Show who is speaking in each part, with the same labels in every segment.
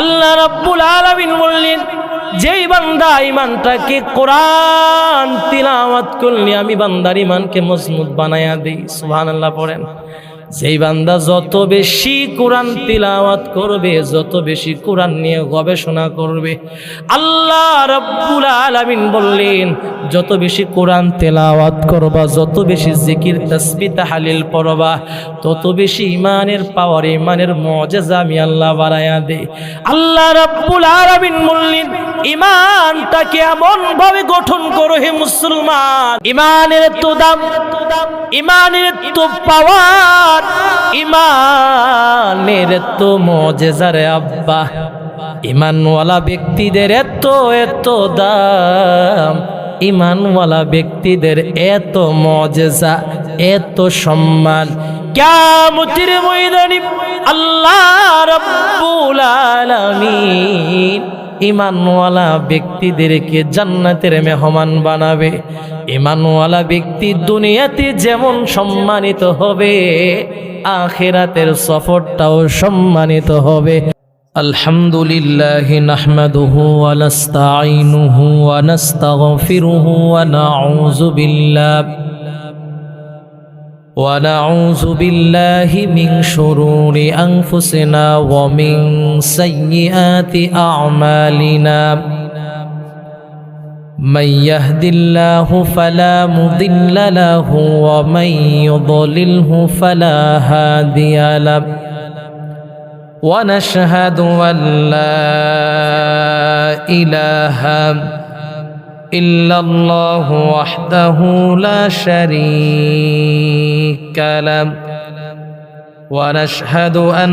Speaker 1: আল্লাহ রাব্বুল আলামিন বললেন, যেই বান্দা ইমানটাকে কোরআন তিলাওয়াত করলে আমি বান্দার ইমানকে মজবুত বানায়া দিই। সুবহানাল্লাহ পড়েন। যেই বান্দা যত বেশি কোরআন তিলাওয়াত করবে, যত বেশি কোরআন নিয়ে গবেষণা করবে, আল্লাহ রাব্বুল আলামিন বললেন, যত বেশি কোরআন তেলাওয়াত করবা, যত বেশি জিকির তাসবিহ তাহলিল পড়বা, তত বেশি ইমানের পাওয়ার, ইমানের মুজিজা আমি আল্লাহ বাড়ায়া দেই। আল্লাহ রাব্বুল আলামিন বললেন, ইমানটাকে এমন ভাবে গঠন করো হে মুসলমান, ইমানের তো দাম, ইমানের তো পাওয়ার, ইমানের তো মুজিজা রে আব্বা। ইমানওয়ালা ব্যক্তিদের এত এত দাম, ইমানওয়ালা ব্যক্তিদের এত মুজিজা, এত সম্মান। কিয়ামতের ময়দানে আল্লাহ রাব্বুল আলামিন ইমানওয়ালা ব্যক্তিদেরকে জান্নাতের মেহমান বানাবে। ইমানওয়ালা ব্যক্তি দুনিয়াতে যেমন সম্মানিত হবে, আখিরাতের সফরটাও সম্মানিত হবে। আলহামদুলিল্লাহি নাহমাদুহু ওয়া নাস্তাঈনুহু ওয়া নাস্তাগফিরুহু ওয়া নাউযু বিল্লাহি মিন শুরুরি আনফুসিনা ওয়া মিন সাইয়্যাতি আ'মালিনা। من يهد الله فلا مضل له ومن يضلله فلا هادي له ونشهد أن لا إله إلا الله وحده لا شريك له ونشهد أن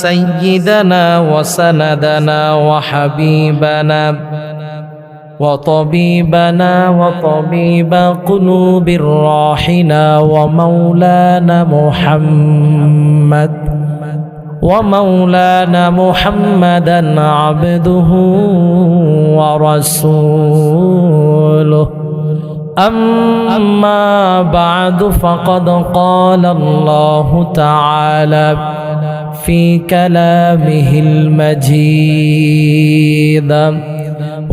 Speaker 1: سيدنا وسندنا وحبيبنا وطبيبنا وطبيب قلوب الراحنا ومولانا محمدا عبده ورسوله. أما بعد فقد قال الله تعالى في كلامه المجيد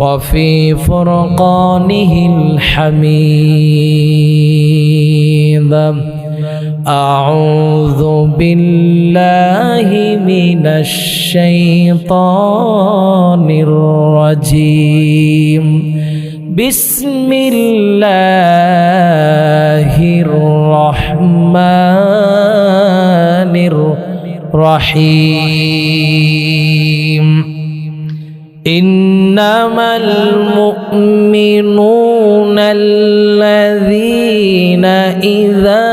Speaker 1: وفي فرقانه الحميد. أعوذ بالله من الشيطان الرجيم. بسم الله الرحمن الرحيم. إنما المؤمنون الذين إذا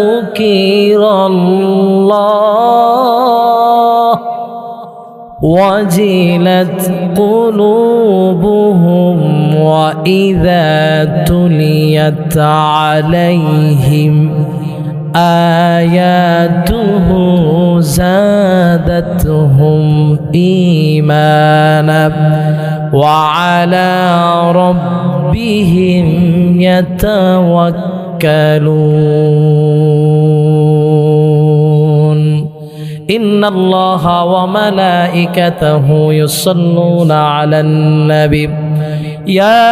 Speaker 1: ذكر الله وجلت قلوبهم وإذا تليت عليهم آياته زادتهم إيمانا وعلى ربهم يتوكلون. إن الله وملائكته يصلون على النبي يا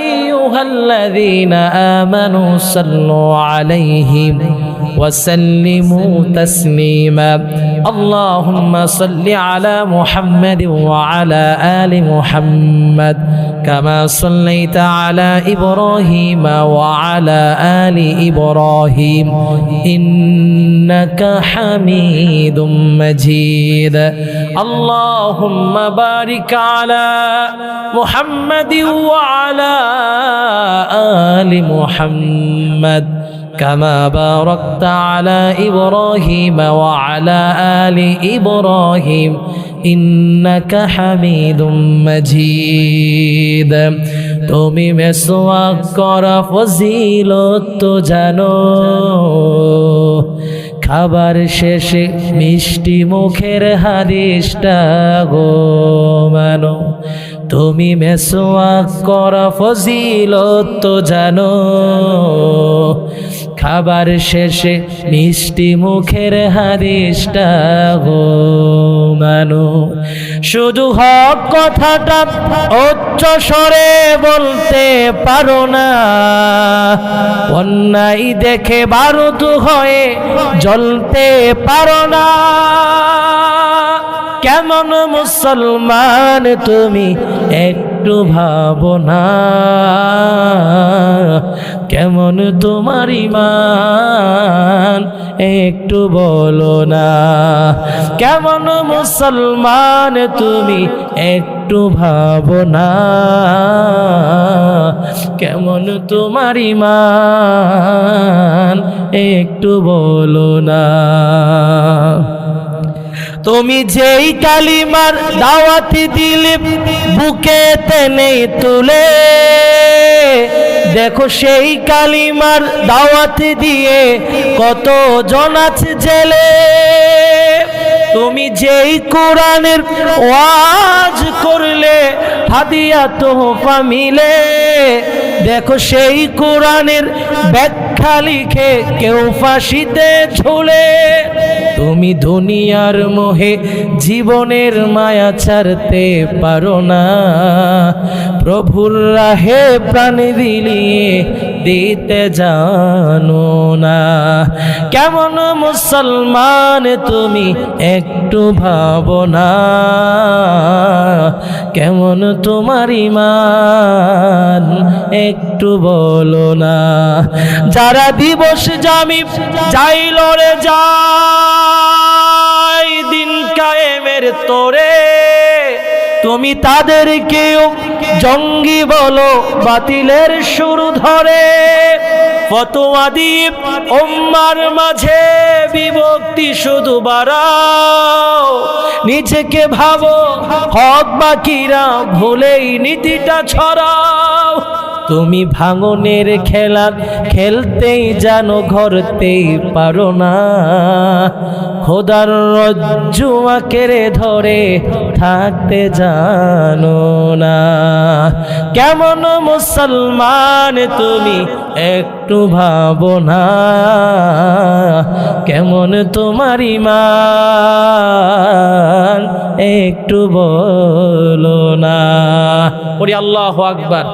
Speaker 1: أيها الذين آمنوا صلوا عليه وسلموا تسليما. اللهم صل على محمد وعلى آل محمد كما صليت على إبراهيم وعلى آل إبراهيم إنك حميد مجيد. اللهم بارك على محمد وعلى آل محمد كما باركت على إبراهيم وعلى آل إبراهيم إنك حميد مجيد. তুমি মেসওয়াক করা ফজিলত তো জানো, খাবার শেষে মিষ্টি মুখের হাদিসটা গো মানো। তুমি মেসওয়াক করা ফজিলত তো জানো, খাবার শেষে মিষ্টি মুখের হাদিসটা গো শুধু হক কথাটা উচ্চ স্বরে বলতে পারো না, অন্যায় দেখে বারুদ হয়ে জ্বলতে পারো না। কেমন মুসলমান তুমি একটু ভাবো না, কেমন তোমার ঈমান একটু বলো না। কেমন মুসলমান তুমি একটু ভাবো না, কেমন তোমার ঈমান একটু বলো না। তুমি যেই কালিমার দাওয়াত দিলে বুকে টেনে তুলে, দেখো সেই কালিমার দাওয়াত দিয়ে কত জন আছে জেলে। তুমি যেই কোরআনের ওয়াজ করলে হাদিয়া তোহফা মিলে, দেখো সেই কোরআনের ব্যাখ্যা লিখে কেউ ফাঁসিতে ঝুলে। তুমি দুনিয়ার মোহে জীবনের মায়া ছাড়তে পারো না, প্রভুর রাহে প্রাণ বিলিয়ে দিতে জানো না। কেমন মুসলমান তুমি একটু ভাবো না, কেমন তোমার ঈমান একটু বলো না। যারা দিবস জামি যাই লড়ে যায় দিন কায়েমের তোরে, তুমি তাদেরকেও জঙ্গি বলো বাতিলের শুরু ধরে। ফতোয়া দিয়ে উম্মার মাঝে বিভক্তি শুধু বাড়াও, নিজেকে ভাবো হক বাকিরা ভুলেই নীতিটা ছড়াও। তুমি ভাঙনের খেলা খেলতেই জানো ঘরতেই পারো না, খোদার রজ্জু আঁকড়ে ধরে থাকতে জানো না। কেমন মুসলমান তুমি একটু ভাবো না, কেমন তোমার ঈমান একটু বলো না। পড়ি আল্লাহু আকবার।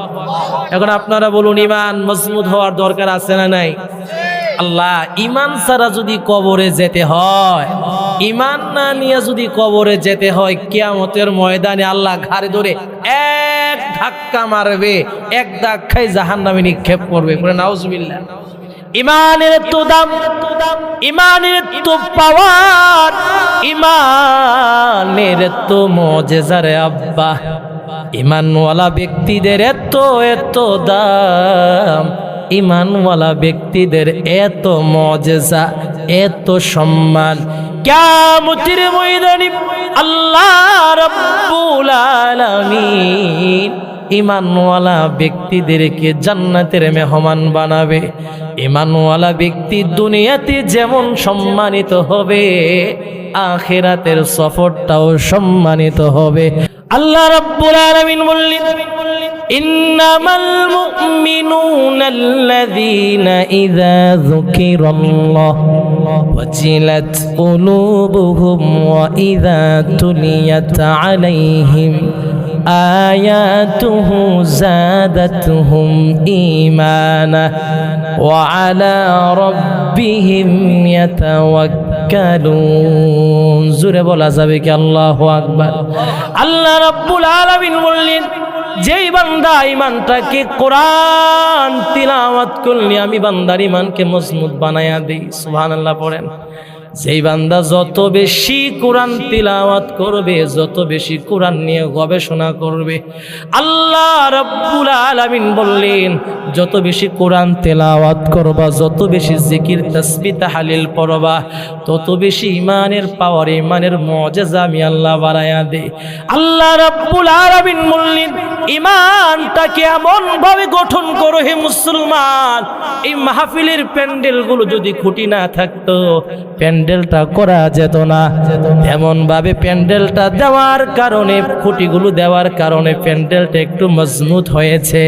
Speaker 1: এখন আপনারা বলুন, ঈমান মজবুত হওয়ার দরকার আছে না নাই? আল্লাহ, ঈমান ছাড়া যদি কবরে যেতে হয়, ঈমান না নিয়ে যদি কবরে যেতে হয়, কিয়ামতের ময়দানে আল্লাহ ঘাড়ে ধরে এক ধাক্কা মারবে, এক ধাক্কায় জাহান্নামে নিক্ষেপ করবে। নাউজুবিল্লাহ। ঈমানের তো দাম, ঈমানের তো পাওয়ার, ঈমানের তো মুজিজারে আব্বা। ঈমানওয়ালা ব্যক্তিদের এত এত দাম, ঈমানওয়ালা ব্যক্তিদের এত মুজিজা, এত সম্মান। কিয়ামতের ময়দানে আল্লাহ রাব্বুল আলামিন ঈমানওয়ালা ব্যক্তিদেরকে জান্নাতের মেহমান বানাবে। ঈমানওয়ালা ব্যক্তি দুনিয়াতে যেমন সম্মানিত হবে, আখিরাতের সফরটাও সম্মানিত হবে। আল্লাহ রাব্বুল আলামিন বললেন, ইন্নামাল মুমিনুনা আল্লাযীনা ইযা যুকিরাল্লাহ ওয়াজিলাত কুলুবুহুম ওয়া ইযা তুলিয়াত আলাইহিম আয়াতুহু যাদাতুহুম ঈমানা ওয়া আলা রাব্বিহিম ইয়াতাওয়াক্কালুন। জোরে বলা যাবে কি আল্লাহু আকবার? আল্লাহ রাব্বুল আলামিন বললেন, যেই বান্দা ঈমানটাকে কোরআন তিলাওয়াত করলে আমি বান্দার ঈমানকে মজবুত বানায়া দেই। সুবহানাল্লাহ পড়েন। যেই বান্দা যত বেশি কোরআন তিলাওয়াত করবে, যত বেশি কোরআন নিয়ে গবেষণা করবে, আল্লাহ রাব্বুল আলামিন বললেন, যত বেশি কোরআন তেলাওয়াত করবা, যত বেশি জিকির তাসবিহ তাহলিল পড়বা, তত বেশি ঈমানের পাওয়ার, ঈমানের মুজিজা আমি আল্লাহ বাড়ায়া দেই। আল্লাহ রাব্বুল আলামিন বললেন, ইমানটাকে এমন ভাবে গঠন করো হে মুসলমান, এই মাহফিলের প্যান্ডেলগুলো যদি খুঁটি না থাকতো প্যান্ডেলটা করা যেত না। এমন ভাবে প্যান্ডেলটা দেওয়ার কারণে, খুঁটিগুলো দেওয়ার কারণে প্যান্ডেলটা একটু মজবুত হয়েছে।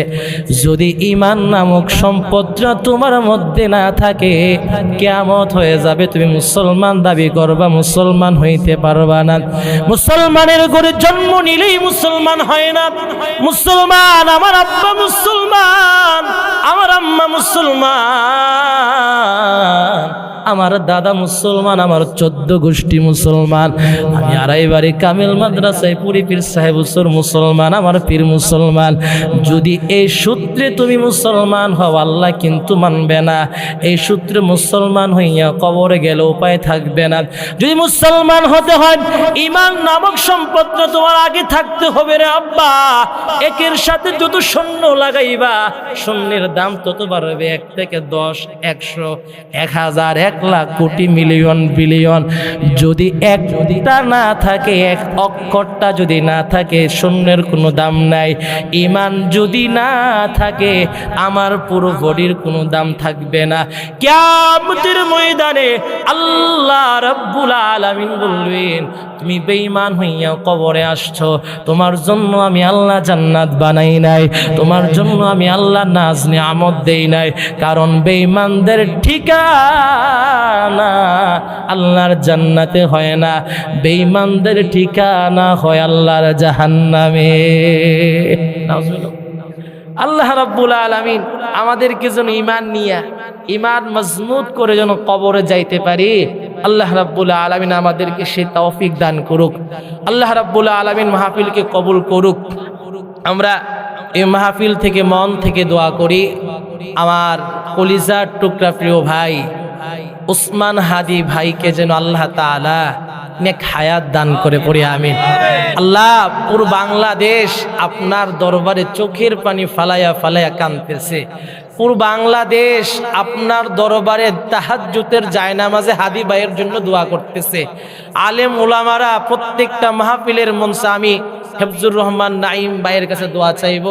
Speaker 1: যদি ঈমান নামক সম্পদটা তোমার মধ্যে না থাকে, কিয়ামত হয়ে যাবে, তুমি মুসলমান দাবি করবা, মুসলমান হইতে পারবা না। মুসলমানের ঘরে জন্ম নিলেই মুসলমান হয় না। মুসলমান, আমার আব্বা মুসলমান, আমার আম্মা মুসলমান, আমার দাদা মুসলমান, আমার 14 গোষ্ঠী মুসলমান, আমি আড়াইবাড়ি কামিল মাদ্রাসায় পুরি পীর সাহেব হুজুর মুসলমান, আমার পীর মুসলমান। যদি এই সূত্রে তুমি মুসলমান হও, আল্লাহ কিন্তু মানবে না। এই সূত্রে মুসলমান হইয়া কবরে গেলে উপায় থাকবে না। যদি মুসলমান হতে হয়, ঈমান নামক সম্পদটা তোমার আগে থাকতে হবে রে আব্বা। একের সাথে যত শূন্য লাগাইবা, শূন্যের দাম তত বাড়বে। 1 থেকে 10, 100, 1000, 1 লাখ, কোটি, মিলিয়ন, বিলিয়ন। যদি একটা না থাকে, এক অক্ষরটা যদি না থাকে, শূন্যের কোনো দাম নাই। ঈমান যদি না থাকে, আমার পুরো বডির কোনো দাম থাকবে না। কিয়ামতের ময়দানে আল্লাহ রাব্বুল আলামিন বলবেন, তুমি বেঈমান হইয়া কবরে আসছো, তোমার জন্য আমি আল্লাহ জান্নাত বানাই নাই, তোমার জন্য আমি আল্লাহ নাজ নিয়ামত দেই নাই। কারণ বেঈমানদের ঠিকানা আল্লাহর জান্নাতে হয় না, বেঈমানদের ঠিকানা হয় আল্লাহর জাহান্নামে। নাউজুবিল্লাহ। আল্লাহ রাব্বুল আলামিন আমাদেরকে যেন ঈমান নিয়া, ঈমান মজবুত করে যেন কবরে যাইতে পারি, আল্লাহ রাব্বুল আলামিন আমাদেরকে সেই তৌফিক দান করুক। আল্লাহ রাব্বুল আলামিন মাহফিলকে কবুল করুক। আমরা এই মাহফিল থেকে মন থেকে দোয়া করি, আমার কলিজার টুকরা প্রিয় ভাই উসমান হাদি ভাইকে যেন আল্লাহ তাআলা নেক হায়াত দান করে পড়ি আমিন। আল্লাহ, পুরো বাংলাদেশ আপনার দরবারে চোখের পানি ফালাইয়া ফালাইয়া কাঁদতেছে। পুরো বাংলাদেশ আপনার দরবারে তাহাজ্জুদের জায়নামাজে হাদি ভাইয়ের জন্য দোয়া করতেছে। আলেম ওলামারা প্রত্যেকটা মাহফিলের মঞ্চে আমি হেফজুর রহমান নাঈম ভাইয়ের কাছে দোয়া চাইব,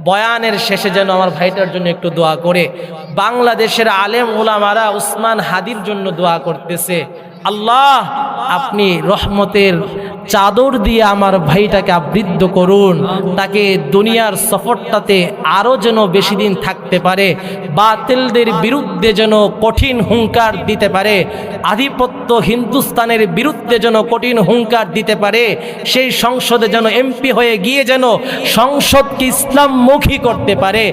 Speaker 1: বয়ানের শেষে যেন আমার ভাইটার জন্য একটু দোয়া করে। বাংলাদেশের আলেম ওলামারা উসমান হাদির জন্য দোয়া করতেছে। আল্লাহ, আপনি রহমতের চাদর দিয়ে আমার ভাইটাকে আবৃদ্ধ করুন, তাকে দুনিয়ার সফরটাতে আরো যেন বেশি দিন থাকতে পারে, বাতিলদের বিরুদ্ধে যেন কঠিন হুঙ্কার দিতে পারে, আধিপত্য হিন্দুস্তানের বিরুদ্ধে যেন কঠিন হুঙ্কার দিতে পারে, সেই সংসদে যেন এমপি হয়ে গিয়ে যেন সংসদকে ইসলামমুখী করতে পারে।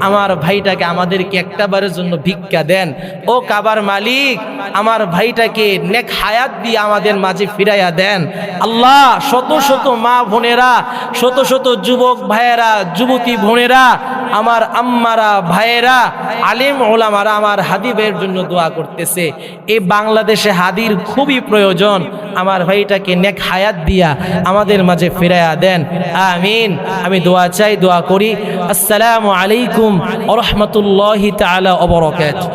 Speaker 1: আমার ভাইটাকে আমাদেরকে একটাবারের জন্য ভিক্ষা দেন। ও কাবার মালিক, আমার ভাইটাকে নেক হায়াত দিয়ে আমাদের মাঝে ফিরাইয়া দেন। আল্লাহ, শত শত মা বোনেরা, শত শত যুবক ভাইয়েরা, যুবতী বোনেরা, আমার আম্মারা, ভাইয়েরা, আলেম ওলামারা আমার হাদিবের জন্য দোয়া করতেছে। এই বাংলাদেশে হাদির খুবই প্রয়োজন। আমার ভাইটাকে নেক হায়াত দিয়া আমাদের মাঝে ফিরাইয়া দেন আমিন। আমি দোয়া চাই, দোয়া করি। আসসালামু আলাইকুম ওয়া রাহমাতুল্লাহি তাআলা ওয়া বারাকাতুহু।